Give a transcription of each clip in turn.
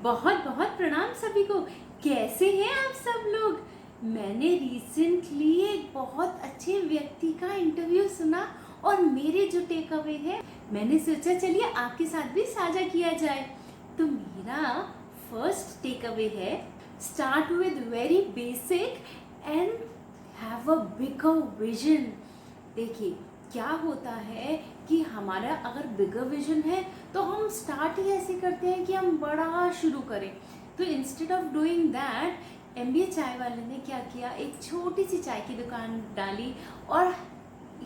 बहुत बहुत प्रणाम सभी को। कैसे हैं आप सब लोग? मैंने रिसेंटली एक बहुत अच्छे व्यक्ति का इंटरव्यू सुना और मेरे जो टेक अवे है मैंने सोचा चलिए आपके साथ भी साझा किया जाए। तो मेरा फर्स्ट टेक अवे है, start with very basic and have a bigger vision. देखिए क्या होता है कि हमारा अगर बिगर विजन है तो हम स्टार्ट ही ऐसे करते हैं कि हम बड़ा शुरू करें। तो instead of doing that MBA चाय वाले ने क्या किया, एक छोटी सी चाय की दुकान डाली और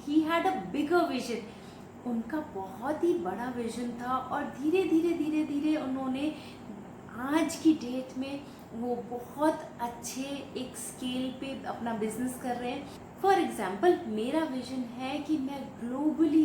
he had a bigger vision. उनका बहुत ही बड़ा विजन था और धीरे धीरे धीरे उन्होंने आज की डेट में वो बहुत अच्छे एक स्केल पे अपना बिजनेस कर रहे हैं। फॉर एग्जाम्पल मेरा विजन है कि मैं ग्लोबली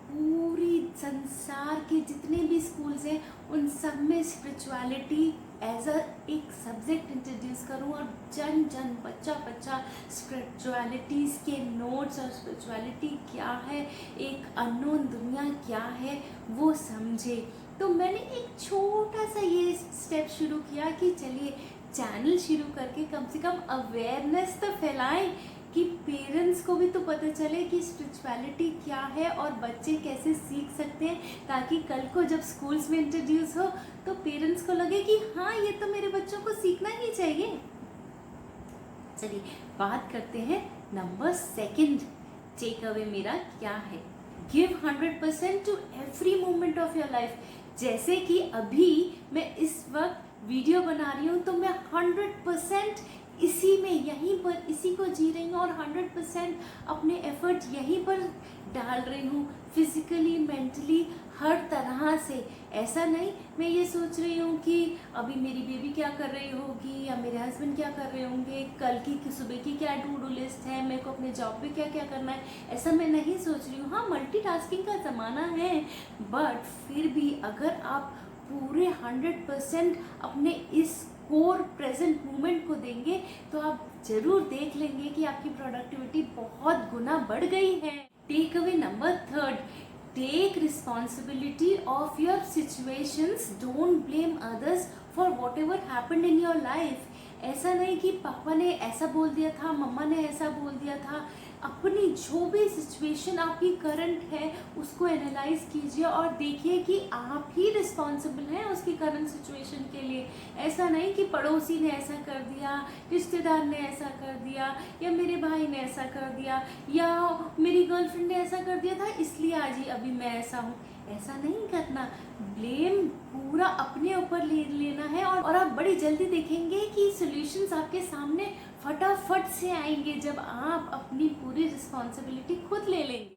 पूरी संसार के जितने भी स्कूल्स हैं उन सब में स्पिरिचुअलिटी एज अ एक सब्जेक्ट इंट्रोड्यूस करूं और जन जन बच्चा बच्चा स्पिरिचुअलिटीज़ के नोट्स और स्पिरिचुअलिटी क्या है, एक अननोन दुनिया क्या है वो समझे। तो मैंने एक छोटा सा ये स्टेप शुरू किया कि चलिए चैनल शुरू करके कम से कम अवेयरनेस तो फैलाएं कि पेरेंट्स को भी तो पता चले कि स्पिरिचुअलिटी क्या है और बच्चे कैसे सीख सकते हैं, ताकि कल को जब स्कूल्स में इंट्रोड्यूस हो तो पेरेंट्स को लगे कि हाँ ये तो मेरे बच्चों को सीखना ही चाहिए। चलिए बात करते हैं नंबर सेकंड टेक अवे मेरा क्या है। Give 100% to every moment of your life. जैसे कि अभी मैं इस वक्त वीडियो बना रही हूँ तो मैं 100% इसी में यहीं पर इसी को जी रही हूँ और 100% अपने एफर्ट यहीं पर डाल रही हूँ, फिजिकली मेंटली हर तरह से। ऐसा नहीं मैं ये सोच रही हूँ कि अभी मेरी बेबी क्या कर रही होगी या मेरे हस्बैंड क्या कर रहे होंगे, कल की सुबह की क्या टू डू लिस्ट है, मेरे को अपने जॉब पे क्या क्या करना है, ऐसा मैं नहीं सोच रही हूँ। हाँ मल्टीटास्किंग का ज़माना है, बट फिर भी अगर आप पूरे 100% अपने इस कोर प्रेजेंट मोमेंट को देंगे तो आप जरूर देख लेंगे कि आपकी प्रोडक्टिविटी बहुत गुना बढ़ गई है। Take away number third, take responsibility of your situations, don't blame others for whatever happened in your life. ऐसा नहीं कि पापा ने ऐसा बोल दिया था, मम्मा ने ऐसा बोल दिया था। अपनी जो भी सिचुएशन आपकी करंट है उसको एनालाइज कीजिए और देखिए कि आप ही रिस्पॉन्सिबल हैं उसकी करंट सिचुएशन के लिए। ऐसा नहीं कि पड़ोसी ने ऐसा कर दिया, रिश्तेदार ने ऐसा कर दिया, या मेरे भाई ने ऐसा कर दिया, या मेरी गर्लफ्रेंड ने ऐसा कर दिया था इसलिए आज ही अभी मैं ऐसा हूँ। ऐसा नहीं करना, ब्लेम पूरा अपने ऊपर लेना है और आप बड़ी जल्दी देखेंगे कि सॉल्यूशंस आपके सामने फटाफट से आएंगे जब आप अपनी पूरी रिस्पॉन्सिबिलिटी खुद ले लेंगे।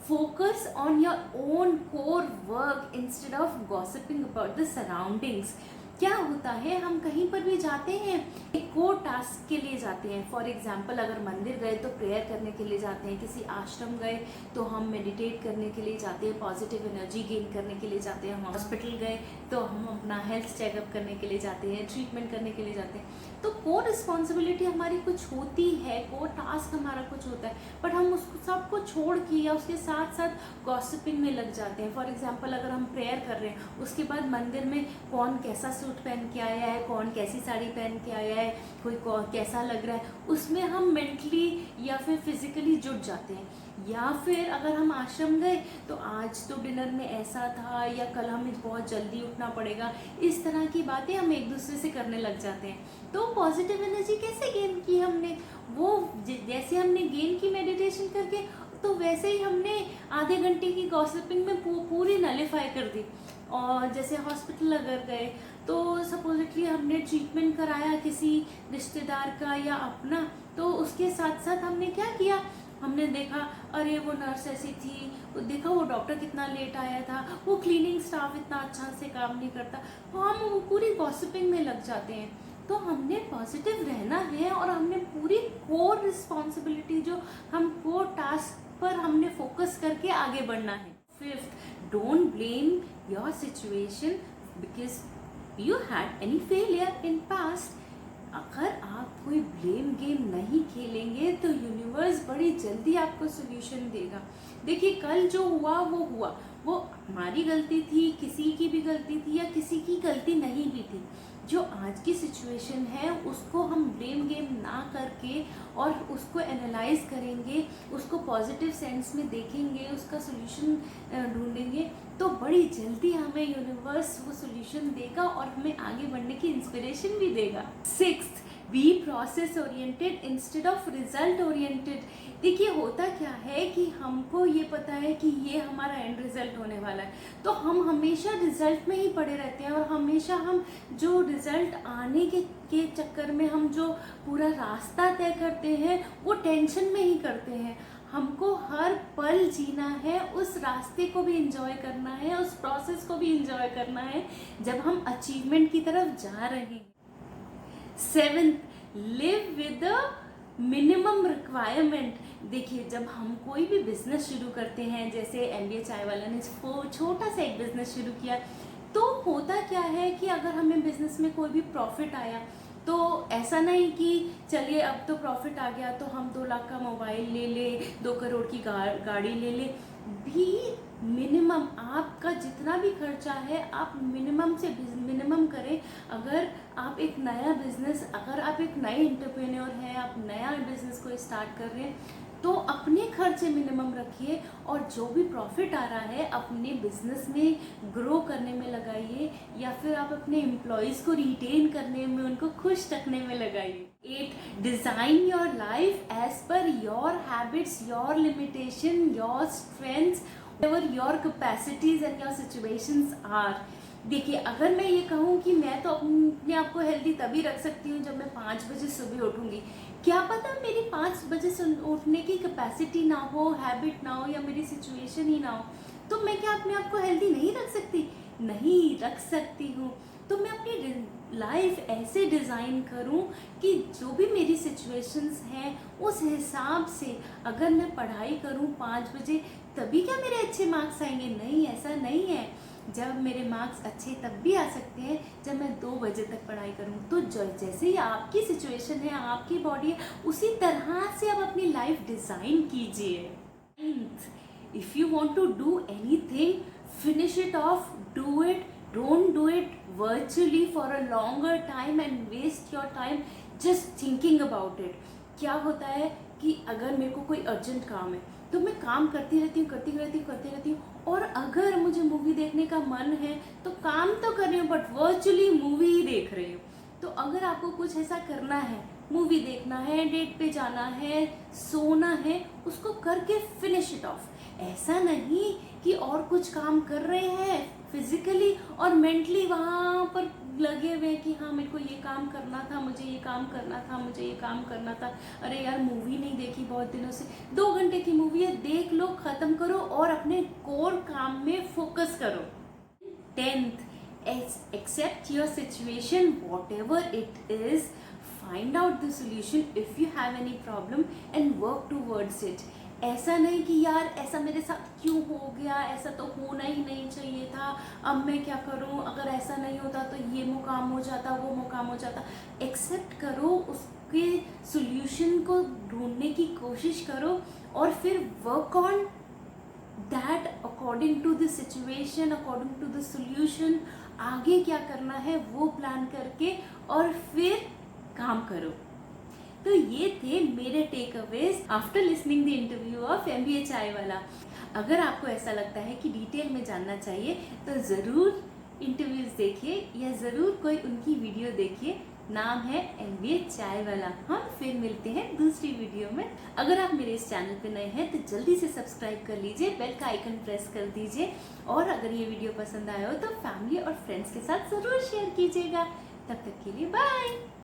Focus on your own core work instead of gossiping about the surroundings. क्या होता है हम कहीं पर भी जाते हैं एक कोर टास्क के लिए जाते हैं। फॉर एग्जाम्पल अगर मंदिर गए तो प्रेयर करने के लिए जाते हैं, किसी आश्रम गए तो हम मेडिटेट करने के लिए जाते हैं, पॉजिटिव एनर्जी गेन करने के लिए जाते हैं, हम हॉस्पिटल गए तो हम अपना हेल्थ चेकअप करने के लिए जाते हैं, ट्रीटमेंट करने के लिए जाते हैं। तो कोर रिस्पॉन्सिबिलिटी हमारी कुछ होती है, कोर टास्क हमारा कुछ होता है, बट हम उसको सबको छोड़ के या उसके साथ साथ गॉसिपिंग में लग जाते हैं। फॉर एग्जाम्पल अगर हम प्रेयर कर रहे हैं उसके बाद मंदिर में कौन कैसा सूट पहन के आया है, कौन कैसी साड़ी पहन के आया है, कोई कैसा लग रहा है, उसमें हम मेंटली या फिर फिजिकली जुट जाते हैं। या फिर अगर हम आश्रम गए तो आज तो डिनर में ऐसा था या कल हमें बहुत जल्दी उठना पड़ेगा, इस तरह की बातें हम एक दूसरे से करने लग जाते हैं। तो पॉजिटिव एनर्जी कैसे गेन की हमने, वो जैसे हमने गेन की मेडिटेशन करके तो वैसे ही हमने आधे घंटे की गॉसिपिंग में पूरी नलिफाई कर दी। और जैसे हॉस्पिटल अगर गए तो सपोजिटली हमने ट्रीटमेंट कराया किसी रिश्तेदार का या अपना, तो उसके साथ साथ हमने क्या किया, हमने देखा अरे वो नर्स ऐसी थी, वो देखा वो डॉक्टर कितना लेट आया था, वो क्लीनिंग स्टाफ इतना अच्छा से काम नहीं करता, तो हम पूरी गॉसिपिंग में लग जाते हैं। तो हमने पॉजिटिव रहना है और हमने पूरी कोर रिस्पॉन्सिबिलिटी जो हम कोर टास्क पर हमने फोकस करके आगे बढ़ना है। Fifth, don't blame your situation because you had any failure in past. अगर आप कोई ब्लेम गेम नहीं खेलेंगे तो यूनिवर्स बड़ी जल्दी आपको सोल्यूशन देगा। देखिए कल जो हुआ वो हमारी गलती थी, किसी की भी गलती थी या किसी की गलती नहीं भी थी, जो आज की सिचुएशन है उसको हम ब्लेम गेम ना करके और उसको एनालाइज करेंगे, उसको पॉजिटिव सेंस में देखेंगे, उसका सोल्यूशन ढूंढेंगे, तो बड़ी जल्दी हमें यूनिवर्स वो सोल्यूशन देगा और हमें आगे बढ़ने की इंस्पिरेशन भी देगा। 6th, be process oriented instead of result oriented. देखिए होता क्या है कि हमको ये पता है कि ये हमारा एंड रिजल्ट होने वाला है, तो हम हमेशा रिजल्ट में ही पड़े रहते हैं और हमेशा हम जो रिजल्ट आने के चक्कर में हम जो पूरा रास्ता तय करते हैं वो टेंशन में ही करते हैं। हमको हर पल जीना है, उस रास्ते को भी इंजॉय करना है, उस प्रोसेस को भी इंजॉय करना है जब हम अचीवमेंट की तरफ जा रहे हैं। 7th, live with the minimum requirement. देखिए जब हम कोई भी बिजनेस शुरू करते हैं, जैसे MBA चाय वाला ने छोटा सा एक बिजनेस शुरू किया, तो होता क्या है कि अगर हमें बिजनेस में कोई भी प्रॉफिट आया तो ऐसा नहीं कि चलिए अब तो प्रॉफिट आ गया तो हम 2 लाख का मोबाइल ले ले, 2 करोड़ की गाड़ी ले ले। भी मिनिमम आपका जितना भी खर्चा है आप मिनिमम से मिनिमम करें। अगर आप एक नया बिजनेस, अगर आप एक नए एंटरप्रेन्योर हैं, आप नया बिजनेस को स्टार्ट कर रहे हैं, तो अपने खर्चे मिनिमम रखिए और जो भी प्रॉफिट आ रहा है अपने बिजनेस में ग्रो करने में लगाइए, या फिर आप अपने एम्प्लॉयज़ को रिटेन करने में, उनको खुश रखने में लगाइए। 8, design your life as per your habits, your limitation, your strengths, whatever your capacities and your situations are. देखिए अगर मैं ये कहूँ कि मैं तो अपने आप को हेल्दी तभी रख सकती हूँ जब मैं 5 बजे सुबह उठूँगी, क्या पता मेरी 5 बजे से उठने की कैपेसिटी ना हो, हैबिट ना हो, या मेरी सिचुएशन ही ना हो, तो मैं क्या अपने आप को हेल्दी नहीं रख सकती? नहीं रख सकती हूँ। तो मैं अपनी लाइफ ऐसे डिज़ाइन करूँ कि जो भी मेरी सिचुएशंस हैं उस हिसाब से अगर मैं पढ़ाई करूँ 5 बजे, तभी क्या मेरे अच्छे मार्क्स आएंगे? नहीं, ऐसा नहीं है। जब मेरे मार्क्स अच्छे तब भी आ सकते हैं जब मैं 2 बजे तक पढ़ाई करूं। तो जैसे ही आपकी सिचुएशन है, आपकी बॉडी है, उसी तरह से आप अपनी लाइफ डिज़ाइन कीजिए। If you want to do anything, finish it off, do it, don't do it virtually for a longer time and waste your time just thinking about it। क्या होता है कि अगर मेरे को कोई अर्जेंट काम है तो मैं काम करती रहती हूँ, और अगर मुझे मूवी देखने का मन है तो काम तो कर रही हूँ बट वर्चुअली मूवी ही देख रही हूँ। तो अगर आपको कुछ ऐसा करना है, मूवी देखना है, डेट पे जाना है, सोना है, उसको करके फिनिश इट ऑफ। ऐसा नहीं कि और कुछ काम कर रहे हैं फिजिकली और मेंटली वहाँ पर लगे हुए कि हाँ मेरे को ये काम करना था, मुझे ये काम करना था, मुझे ये काम करना था, अरे यार मूवी नहीं देखी बहुत दिनों से, 2 घंटे की मूवी है, देख लो, ख़त्म करो और अपने कोर काम में फोकस करो। 10th, accept your situation whatever it is, find out the solution if you have any problem and work towards it। ऐसा नहीं कि यार ऐसा मेरे साथ क्यों हो गया, ऐसा तो होना ही नहीं चाहिए था, अब मैं क्या करूं, अगर ऐसा नहीं होता तो ये मुकाम हो जाता, वो मुकाम हो जाता। एक्सेप्ट करो, उसके सॉल्यूशन को ढूंढने की कोशिश करो और फिर work on that according to the situation, according to the solution. आगे क्या करना है वो प्लान करके और फिर काम करो। तो ये थे मेरे takeaways after listening the interview of MBA Chai वाला। अगर आपको ऐसा लगता है कि डिटेल में जानना चाहिए तो ज़रूर इंटरव्यूज़ देखिए या ज़रूर कोई उनकी वीडियो देखिए। नाम है MBA चाय वाला। हम फिर मिलते हैं दूसरी वीडियो में। अगर आप मेरे इस चैनल पे नए हैं तो जल्दी से सब्सक्राइब कर लीजिए, बेल का आइकन प्रेस कर दीजिए, और अगर ये वीडियो पसंद आया हो तो फैमिली और फ्रेंड्स के साथ ज़रूर शेयर कीजिएगा। तब तक के लिए बाय।